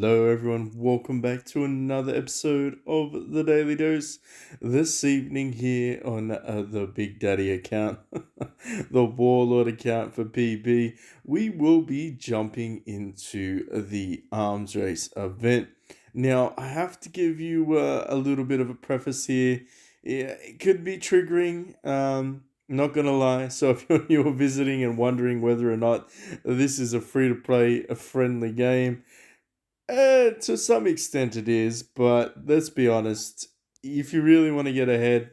Hello, everyone. Welcome back to another episode of the Daily Dose. This evening, here on the Big Daddy account, the Warlord account for PB, we will be jumping into the arms race event. Now, I have to give you a little bit of a preface here. Yeah, it could be triggering. Not gonna lie. So if you're visiting and wondering whether or not this is a free to play, a friendly game, to some extent it is, but let's be honest. If you really want to get ahead,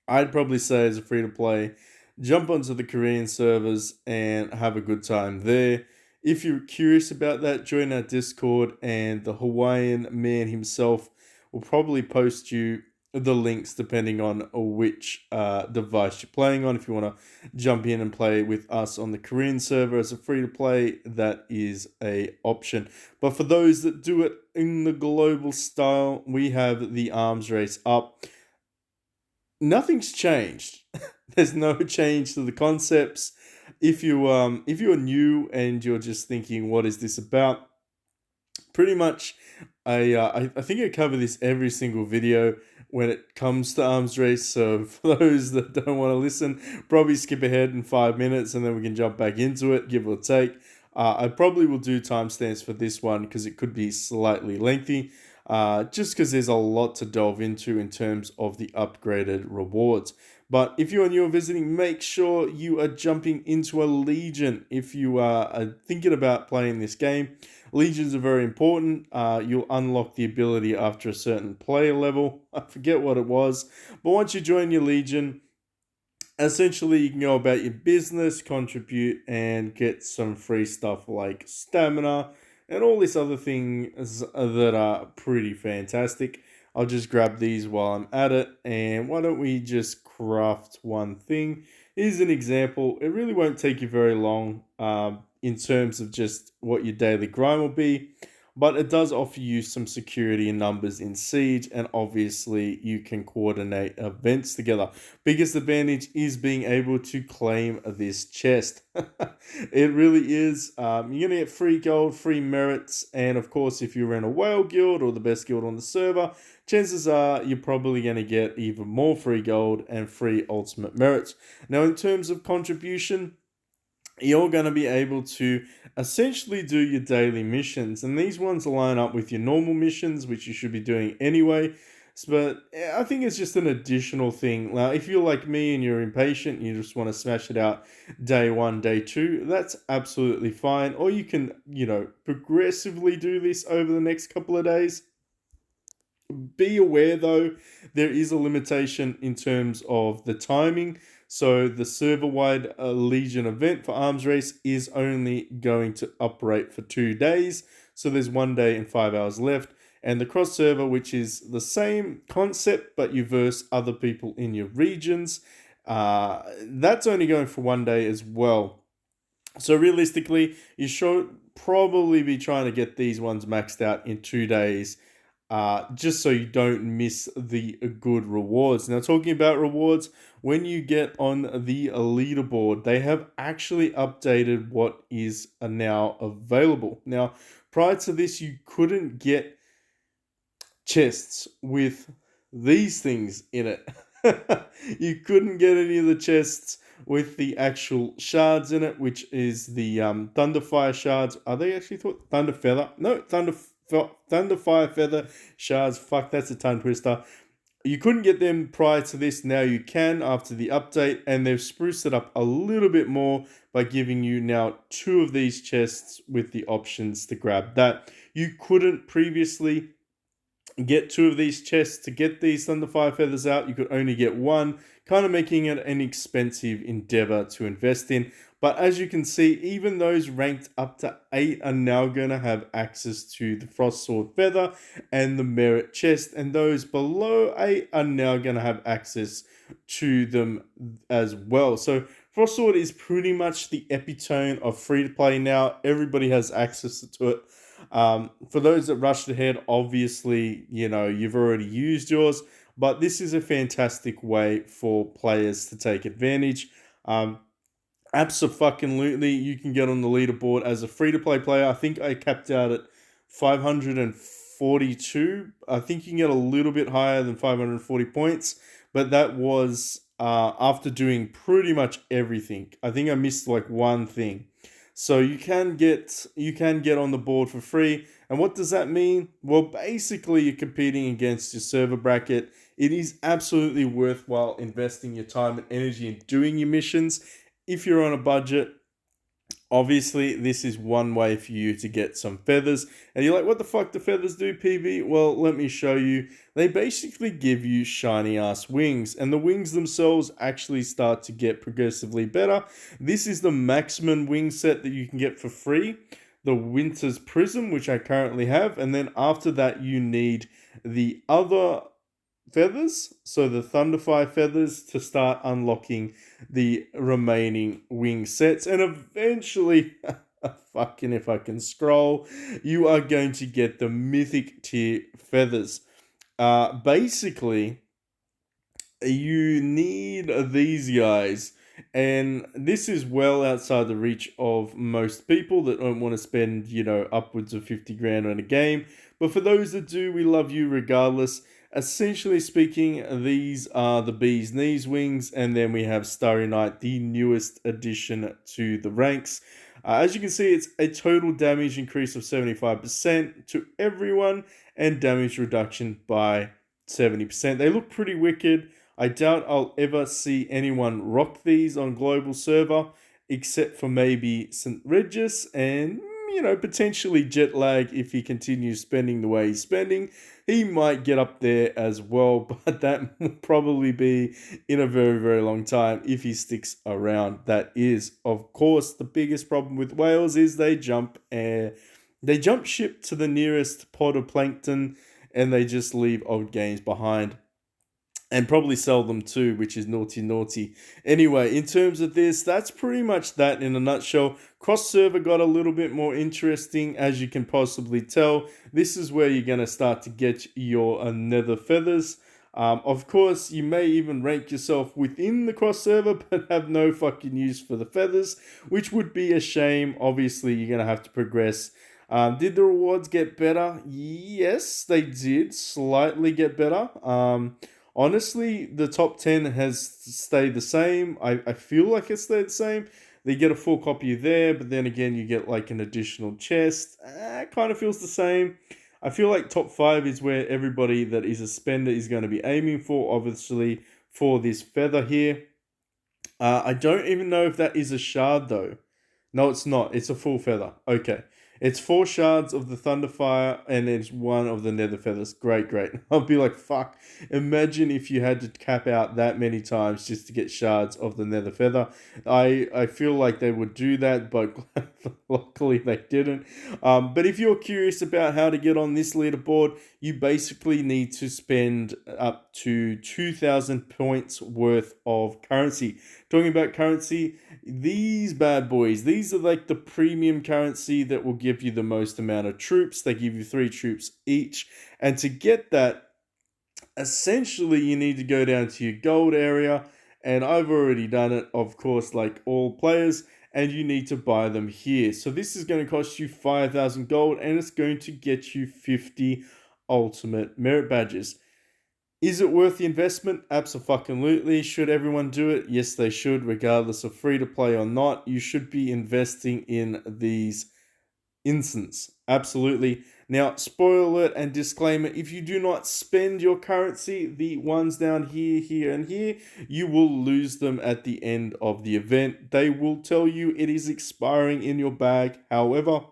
I'd probably say as a free to play, jump onto the Korean servers and have a good time there. If you're curious about that, join our Discord, and the Hawaiian man himself will probably post you the links depending on which device you're playing on. If you want to jump in and play with us on the Korean server as a free to play, that is a option. But for those that do it in the global style, we have the arms race up. Nothing's changed. There's no change to the concepts. If you're new and you're just thinking, what is this about? Pretty much, I think I cover this every single video when it comes to arms race. So for those that don't want to listen, probably skip ahead in 5 minutes and then we can jump back into it, give or take. I probably will do timestamps for this one because it could be slightly lengthy. Just because there's a lot to delve into in terms of the upgraded rewards. But if you are new or visiting, make sure you are jumping into a Legion if you are thinking about playing this game. Legions are very important. You'll unlock the ability after a certain player level. I forget what it was. But once you join your Legion, essentially you can go about your business, contribute, and get some free stuff like stamina and all these other things that are pretty fantastic. I'll just grab these while I'm at it, and why don't we just craft one thing? Here's an example. It really won't take you very long in terms of just what your daily grind will be, but it does offer you some security in numbers in Siege, and obviously you can coordinate events together. Biggest advantage is being able to claim this chest. It really is. You're going to get free gold, free merits, and of course, if you're in a whale guild or the best guild on the server, chances are you're probably going to get even more free gold and free ultimate merits. Now, in terms of contribution, you're going to be able to essentially do your daily missions, and these ones line up with your normal missions, which you should be doing anyway. But I think it's just an additional thing. Now, if you're like me and you're impatient, and you just want to smash it out day one, day two, that's absolutely fine. Or you can, progressively do this over the next couple of days. Be aware though, there is a limitation in terms of the timing. So the server-wide Legion event for Arms Race is only going to operate for 2 days. So there's 1 day and 5 hours left. And the cross server, which is the same concept, but you verse other people in your regions, that's only going for 1 day as well. So realistically, you should probably be trying to get these ones maxed out in 2 days, just so you don't miss the good rewards. Now, talking about rewards, when you get on the leaderboard, they have actually updated what is now available. Now, prior to this, you couldn't get chests with these things in it. You couldn't get any of the chests with the actual shards in it, which is the Thunderfire shards. Are they actually thought Thunder Feather? No, Thunderfire Feather shards. Fuck, that's a tongue twister. You couldn't get them prior to this. Now you can after the update, and they've spruced it up a little bit more by giving you now 2 of these chests with the options to grab that. You couldn't previously get 2 of these chests. To get these Thunderfire Feathers out, you could only get 1, kind of making it an expensive endeavor to invest in. But as you can see, even those ranked up to 8 are now going to have access to the Frost Sword Feather and the Merit Chest, and those below 8 are now going to have access to them as well. So Frost Sword is pretty much the epitome of free-to-play now. Everybody has access to it. For those that rushed ahead, obviously, you've already used yours, but this is a fantastic way for players to take advantage. Absolutely, you can get on the leaderboard as a free-to-play player. I think I capped out at 542. I think you can get a little bit higher than 540 points, but that was after doing pretty much everything. I think I missed like one thing. So you can get on the board for free. And what does that mean? Well, basically you're competing against your server bracket. It is absolutely worthwhile investing your time and energy in doing your missions. If you're on a budget, obviously this is one way for you to get some feathers. And you're like, what the fuck do feathers do, PB? Well, let me show you. They basically give you shiny ass wings, and the wings themselves actually start to get progressively better. This is the maximum wing set that you can get for free, the Winter's Prism, which I currently have. And then after that you need the other feathers, so the Thunderfire feathers, to start unlocking the remaining wing sets. And eventually, fucking if I can scroll, you are going to get the mythic tier feathers. Basically, you need these guys, and this is well outside the reach of most people that don't want to spend, upwards of 50 grand on a game. But for those that do, we love you regardless. Essentially speaking, these are the bee's knees wings, and then we have Starry Night, the newest addition to the ranks. As you can see, it's a total damage increase of 75% to everyone, and damage reduction by 70%. They look pretty wicked. I doubt I'll ever see anyone rock these on global server, except for maybe St. Regis and, potentially Jetlag. If he continues spending the way he's spending, he might get up there as well, but that will probably be in a very, very long time if he sticks around. That is, of course, the biggest problem with whales is they jump ship to the nearest pod of plankton, and they just leave old games behind. And probably sell them too, which is naughty, naughty. Anyway, in terms of this, that's pretty much that in a nutshell. Cross server got a little bit more interesting, as you can possibly tell. This is where you're going to start to get your nether feathers. Of course, you may even rank yourself within the cross server, but have no fucking use for the feathers, which would be a shame. Obviously, you're going to have to progress. Did the rewards get better? Yes, they did slightly get better. Honestly, the top 10 has stayed the same. I feel like it stayed the same. They get a full copy there, but then again, you get like an additional chest. It kind of feels the same. I feel like top 5 is where everybody that is a spender is going to be aiming for, obviously, for this feather here. I don't even know if that is a shard, though. No, it's not. It's a full feather. Okay. It's 4 shards of the Thunderfire, and it's 1 of the Nether Feathers. Great, great. I'll be like, fuck. Imagine if you had to cap out that many times just to get shards of the Nether Feather. I feel like they would do that, but luckily they didn't. But if you're curious about how to get on this leaderboard, you basically need to spend up to 2,000 points worth of currency. Talking about currency, these bad boys, these are like the premium currency that will give you the most amount of troops. They give you 3 troops each. And to get that, essentially you need to go down to your gold area. And I've already done it, of course, like all players. And you need to buy them here. So this is going to cost you 5,000 gold, and it's going to get you 50 ultimate merit badges. Is it worth the investment? Absolutely. Should everyone do it? Yes, they should, regardless of free to play or not. You should be investing in these instances. Absolutely. Now, spoiler alert and disclaimer, if you do not spend your currency, the ones down here, here, and here, you will lose them at the end of the event. They will tell you it is expiring in your bag. However,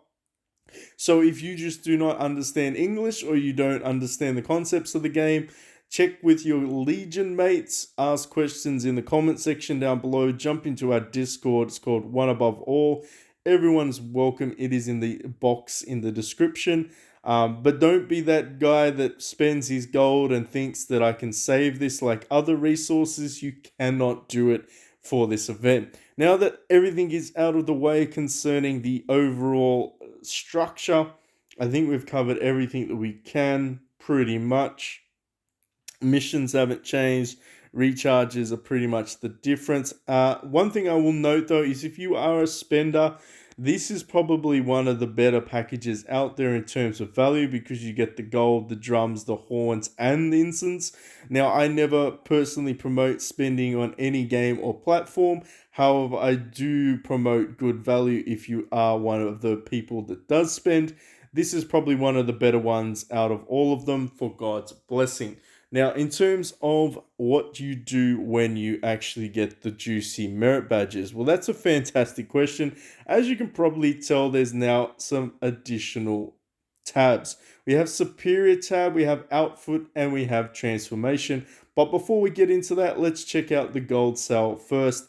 so if you just do not understand English, or you don't understand the concepts of the game, check with your Legion mates, ask questions in the comment section down below, jump into our Discord. It's called One Above All. Everyone's welcome. It is in the box in the description. But don't be that guy that spends his gold and thinks that I can save this like other resources. You cannot do it for this event. Now that everything is out of the way concerning the overall structure, I think we've covered everything that we can pretty much. Missions haven't changed. Recharges are pretty much the difference. One thing I will note though is if you are a spender, this is probably one of the better packages out there in terms of value because you get the gold, the drums, the horns, and the incense. Now, I never personally promote spending on any game or platform. However, I do promote good value if you are one of the people that does spend. This is probably one of the better ones out of all of them for God's blessing. Now, in terms of what you do when you actually get the juicy merit badges, well, that's a fantastic question. As you can probably tell, there's now some additional tabs. We have Superior tab, we have Outfit, and we have Transformation. But before we get into that, let's check out the gold sale first.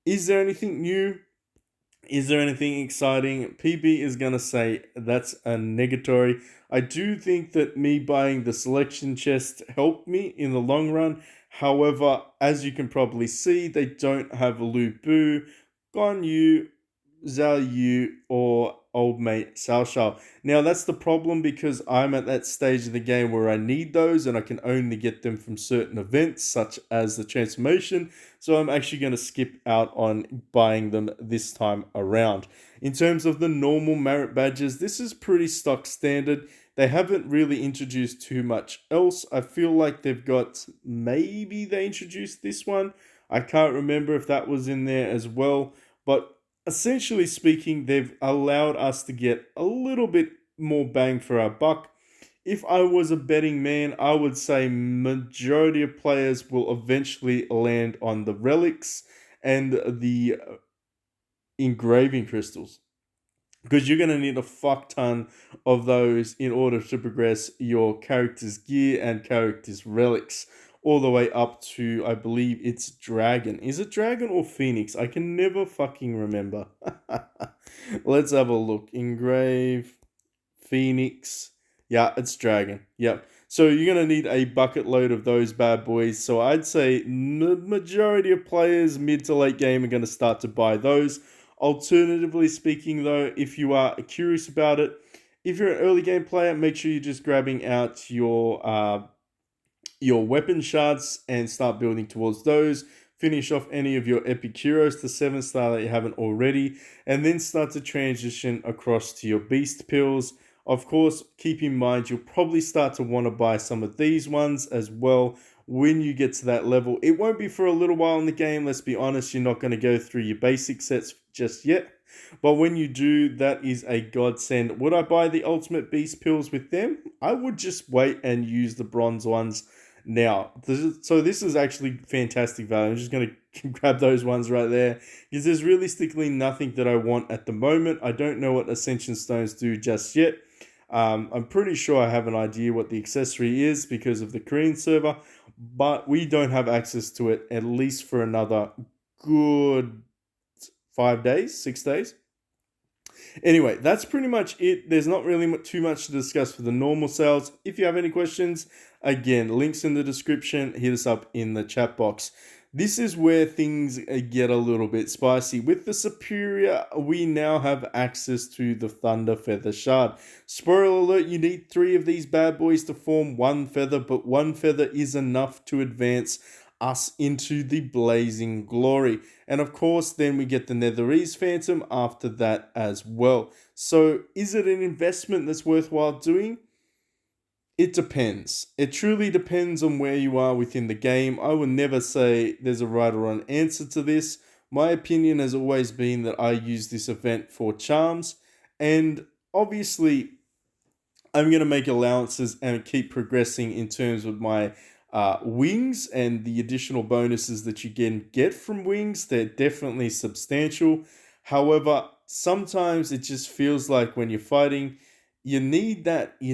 Is there anything new? Is there anything exciting? PB is going to say that's a negatory. I do think that me buying the selection chest helped me in the long run. However, as you can probably see, they don't have Lu Bu, Guan Yu, Zhao Yu, or old mate Sao Shao. Now, that's the problem because I'm at that stage of the game where I need those and I can only get them from certain events, such as the transformation. So I'm actually going to skip out on buying them this time around. In terms of the normal merit badges, this is pretty stock standard. They haven't really introduced too much else. I feel like they've got, maybe they introduced this one. I can't remember if that was in there as well. But essentially speaking, they've allowed us to get a little bit more bang for our buck. If I was a betting man, I would say majority of players will eventually land on the relics and the engraving crystals because you're going to need a fuck ton of those in order to progress your character's gear and character's relics all the way up to, I believe it's dragon. Is it dragon or phoenix? I can never fucking remember. Let's have a look. Engrave phoenix. Yeah, it's dragon. Yep. So you're going to need a bucket load of those bad boys. So I'd say majority of players mid to late game are going to start to buy those. Alternatively speaking, though, if you are curious about it, if you're an early game player, make sure you're just grabbing out your weapon shards and start building towards those. Finish off any of your epic heroes to 7-star that you haven't already, and then start to transition across to your beast pills. Of course, keep in mind you'll probably start to want to buy some of these ones as well when you get to that level. It won't be for a little while in the game, let's be honest, you're not going to go through your basic sets just yet. But when you do, that is a godsend. Would I buy the ultimate beast pills with them? I would just wait and use the bronze ones now. So this is actually fantastic value. I'm just going to grab those ones right there because there's realistically nothing that I want at the moment. I don't know what Ascension Stones do just yet. I'm pretty sure I have an idea what the accessory is because of the Korean server, but we don't have access to it at least for another good 5 days, 6 days. Anyway, that's pretty much it. There's not really too much to discuss for the normal sales. If you have any questions, again, links in the description. Hit us up in the chat box. This is where things get a little bit spicy. With the Superior, we now have access to the Thunder Feather Shard. Spoiler alert, you need 3 of these bad boys to form 1 feather, but 1 feather is enough to advance us into the blazing glory. And of course, then we get the Netherese Phantom after that as well. So is it an investment that's worthwhile doing? It depends. It truly depends on where you are within the game. I would never say there's a right or wrong answer to this. My opinion has always been that I use this event for charms. And obviously, I'm going to make allowances and keep progressing in terms of my wings and the additional bonuses that you can get from wings. They're definitely substantial. However, sometimes it just feels like when you're fighting, you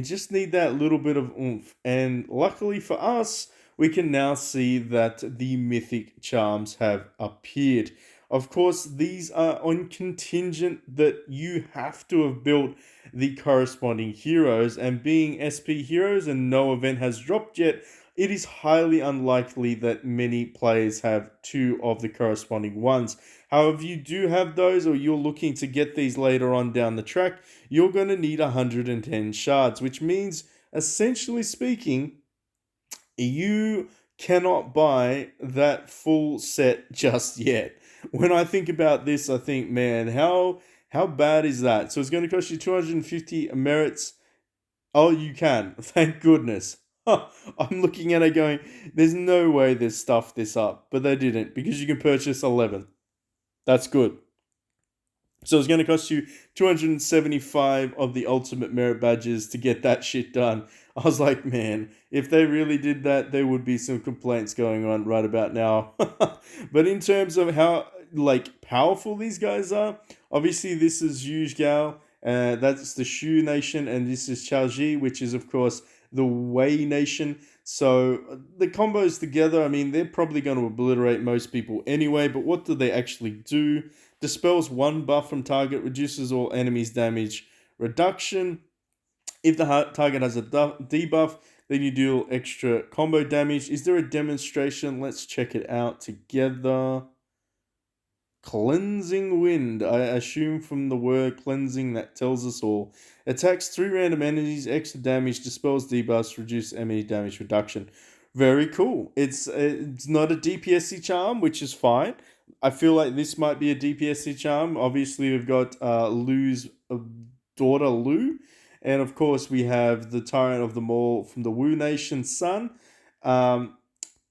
just need that little bit of oomph. And luckily for us, we can now see that the mythic charms have appeared. Of course, these are on contingent that you have to have built the corresponding heroes, and being SP heroes and no event has dropped yet, it is highly unlikely that many players have 2 of the corresponding ones. However, if you do have those or you're looking to get these later on down the track, you're going to need 110 shards, which means, essentially speaking, you cannot buy that full set just yet. When I think about this, I think, man, How bad is that? So it's going to cost you 250 merits. Oh, you can. Thank goodness. Huh. I'm looking at it going, there's no way they stuffed this up, but they didn't because you can purchase 11. That's good. So it's going to cost you 275 of the ultimate merit badges to get that shit done. I was like, man, if they really did that, there would be some complaints going on right about now. But in terms of how like powerful these guys are, obviously this is Yuzhgao, that's the Shu nation, and this is Chaoji, which is of course the Wei nation. So the combos together, I mean, they're probably going to obliterate most people anyway. But what do they actually do? Dispels one buff from target, reduces all enemies' damage reduction. If the target has a debuff, then you deal extra combo damage. Is there a demonstration? Let's check it out together. Cleansing Wind. I assume from the word cleansing that tells us all. Attacks 3 random enemies, extra damage, dispels debuffs, reduce enemy damage reduction. Very cool. It's not a DPSC charm, which is fine. I feel like this might be a DPSC charm. Obviously, we've got Lu's daughter Lu, and of course we have the Tyrant of them all from the Wu Nation Sun. Um,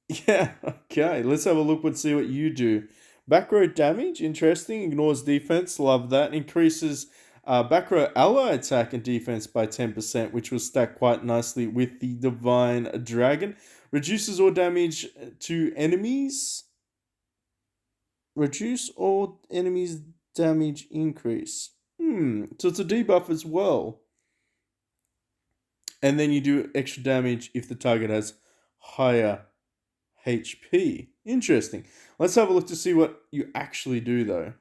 yeah, okay. Let's have a look and see what you do. Back row damage, interesting. Ignores defense, love that. Increases back row ally attack and defense by 10%, which will stack quite nicely with the Divine Dragon. Reduces all damage to enemies. Reduce all enemies' damage increase. So it's a debuff as well. And then you do extra damage if the target has higher HP. Interesting. Let's have a look to see what you actually do, though.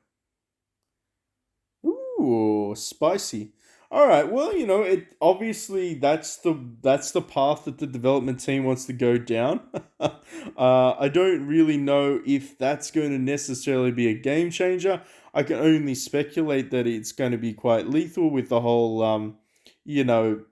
Ooh, spicy. All right. Well, it obviously that's the path that the development team wants to go down. I don't really know if that's going to necessarily be a game changer. I can only speculate that it's going to be quite lethal with the whole, you know,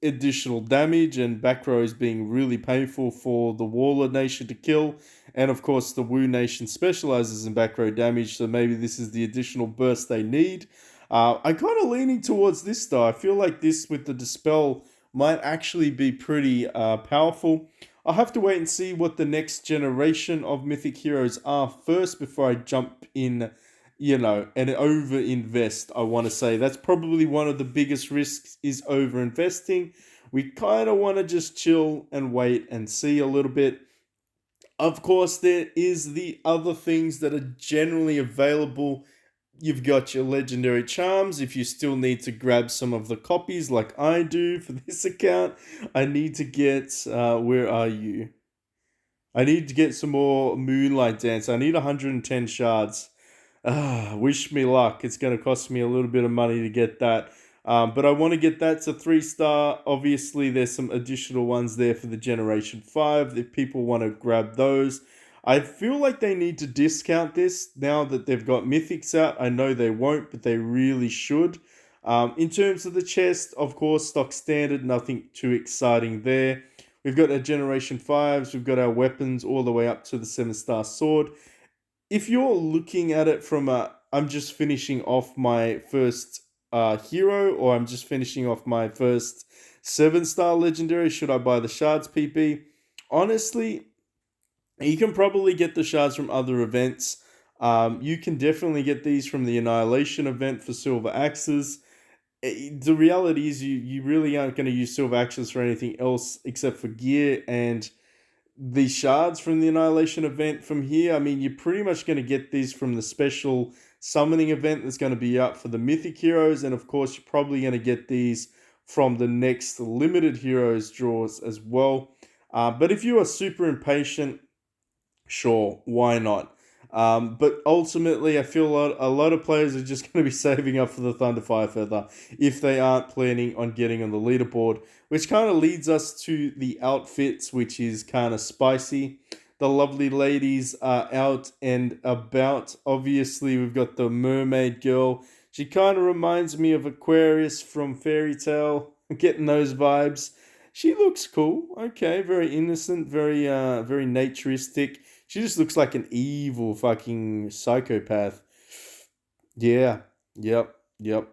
additional damage and back rows being really painful for the Warlord Nation to kill. And of course, the Wu Nation specializes in back row damage, so maybe this is the additional burst they need. I'm kind of leaning towards this though. I feel like this with the Dispel might actually be pretty powerful. I'll have to wait and see what the next generation of Mythic Heroes are first before I jump in, and over invest. I want to say that's probably one of the biggest risks is over investing. We kind of want to just chill and wait and see a little bit. Of course, there is the other things that are generally available. You've got your legendary charms. If you still need to grab some of the copies like I do for this account, I need to get, where are you? I need to get some more Moonlight Dance. I need 110 shards. Wish me luck. It's going to cost me a little bit of money to get that. But I want to get that to 3-star. Obviously, there's some additional ones there for the Generation 5 if people want to grab those. I feel like they need to discount this now that they've got Mythics out. I know they won't, but they really should. In terms of the chest, of course, stock standard, nothing too exciting there. We've got our Generation 5s, we've got our weapons all the way up to the 7-star sword. If you're looking at it from I'm just finishing off my first hero, or I'm just finishing off my first 7-star legendary, should I buy the shards, PP? Honestly, you can probably get the shards from other events. You can definitely get these from the Annihilation event for silver axes. The reality is you really aren't going to use silver axes for anything else except for gear, and the shards from the Annihilation event from here, I mean, you're pretty much going to get these from the special summoning event that's going to be up for the Mythic Heroes. And of course, you're probably going to get these from the next Limited Heroes draws as well. But if you are super impatient, sure, why not? But ultimately, I feel a lot of players are just going to be saving up for the Thunder Fire Feather if they aren't planning on getting on the leaderboard, which kind of leads us to the outfits, which is kind of spicy. The lovely ladies are out and about. Obviously, we've got the mermaid girl. She kind of reminds me of Aquarius from Fairy Tale. Getting those vibes. She looks cool. Okay, very innocent, very naturistic. She just looks like an evil fucking psychopath. Yeah, yep. Yep.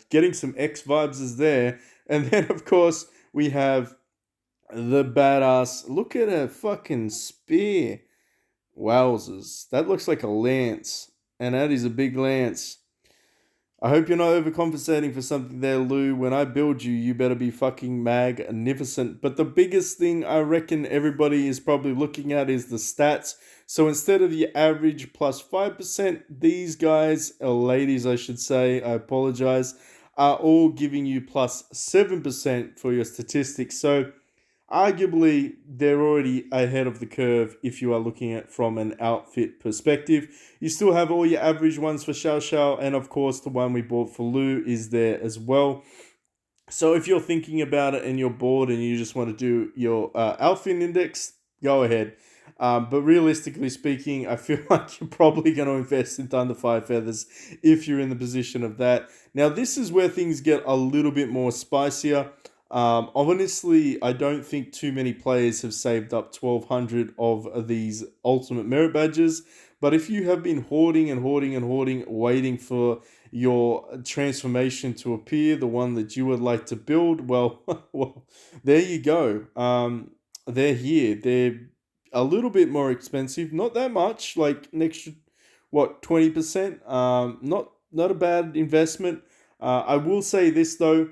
Getting some X vibes is there. And then, of course, we have the badass. Look at a fucking spear. Wowzers. That looks like a lance. And that is a big lance. I hope you're not overcompensating for something there, Lou. When I build you, you better be fucking magnificent. But the biggest thing I reckon everybody is probably looking at is the stats. So instead of the average plus 5%, these guys, or ladies, I should say, I apologize, are all giving you plus 7% for your statistics. So arguably, they're already ahead of the curve if you are looking at from an outfit perspective. You still have all your average ones for Xiao Xiao, and of course, the one we bought for Lu is there as well. So if you're thinking about it and you're bored and you just want to do your outfit index, go ahead. But realistically speaking, I feel like you're probably going to invest in Thunder Fire Feathers if you're in the position of that. Now, this is where things get a little bit more spicier. Honestly, I don't think too many players have saved up 1,200 of these Ultimate Merit Badges. But if you have been hoarding and hoarding and hoarding, waiting for your transformation to appear, the one that you would like to build, well, well, there you go. They're here. They're a little bit more expensive, not that much, like an extra, what, 20%. Not a bad investment. I will say this though,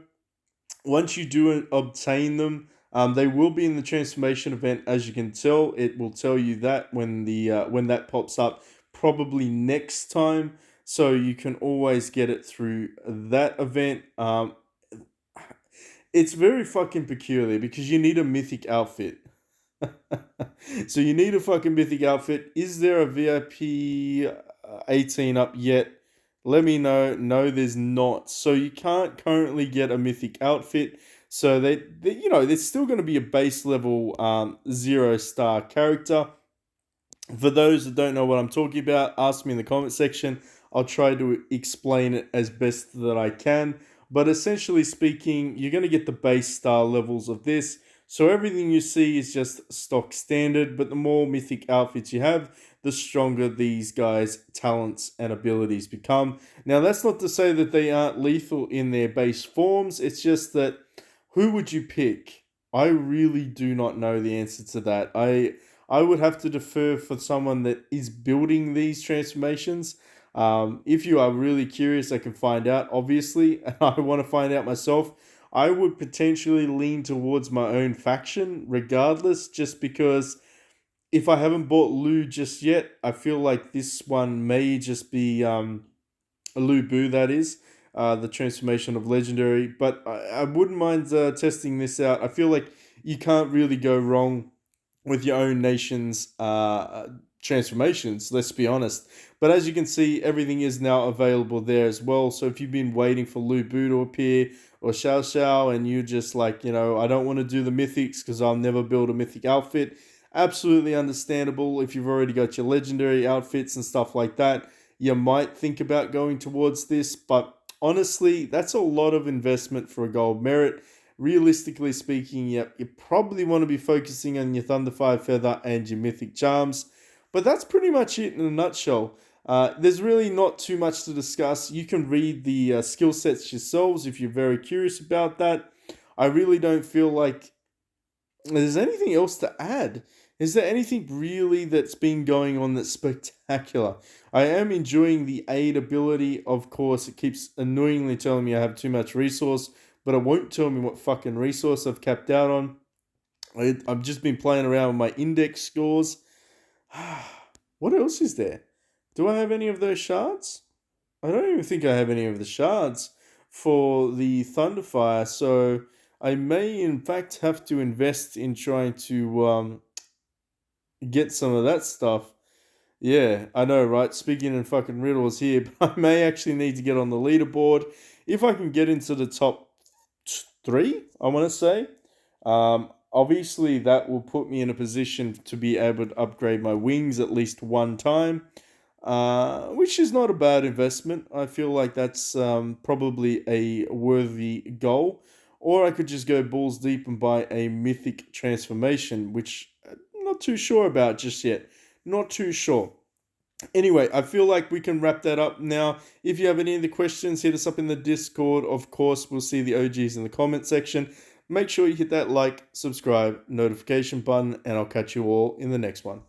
once you do obtain them, they will be in the transformation event. As you can tell, it will tell you that when that pops up, probably next time. So you can always get it through that event. It's very fucking peculiar because you need a mythic outfit. So you need a fucking mythic outfit. Is there a VIP 18 up yet? Let me know. No, there's not. So you can't currently get a mythic outfit. So there's still going to be a base level 0-star character. For those that don't know what I'm talking about, ask me in the comment section. I'll try to explain it as best that I can. But essentially speaking, you're going to get the base star levels of this. So everything you see is just stock standard, but the more mythic outfits you have, the stronger these guys' talents and abilities become. Now, that's not to say that they aren't lethal in their base forms. It's just that who would you pick? I really do not know the answer to that. I would have to defer for someone that is building these transformations. If you are really curious, I can find out, obviously, and I want to find out myself. I would potentially lean towards my own faction, regardless, just because if I haven't bought Lu just yet, I feel like this one may just be a Lu Bu, that is. The transformation of legendary, but I wouldn't mind testing this out. I feel like you can't really go wrong with your own nation's transformations, let's be honest. But as you can see, everything is now available there as well. So if you've been waiting for Lu Bu to appear or Xiao Xiao and you just like, I don't want to do the mythics because I'll never build a mythic outfit, absolutely understandable. If you've already got your legendary outfits and stuff like that, you might think about going towards this. But honestly, that's a lot of investment for a gold merit. Realistically speaking, yep, you probably want to be focusing on your Thunderfire Feather and your Mythic Charms. But that's pretty much it in a nutshell. There's really not too much to discuss. You can read the skill sets yourselves if you're very curious about that. I really don't feel like there's anything else to add. Is there anything really that's been going on that's spectacular? I am enjoying the aid ability. Of course, it keeps annoyingly telling me I have too much resource, but it won't tell me what fucking resource I've capped out on. I've just been playing around with my index scores. What else is there? Do I have any of those shards? I don't even think I have any of the shards for the Thunderfire, so I may in fact have to invest in trying to get some of that stuff. Yeah, I know, right? Speaking in fucking riddles here, but I may actually need to get on the leaderboard. If I can get into the top three, I want to say. Obviously, that will put me in a position to be able to upgrade my wings at least one time, which is not a bad investment. I feel like that's probably a worthy goal. Or I could just go balls deep and buy a mythic transformation, which I'm not too sure about just yet. Not too sure. Anyway, I feel like we can wrap that up now. If you have any other questions, hit us up in the Discord. Of course, we'll see the OGs in the comment section. Make sure you hit that like, subscribe, notification button, and I'll catch you all in the next one.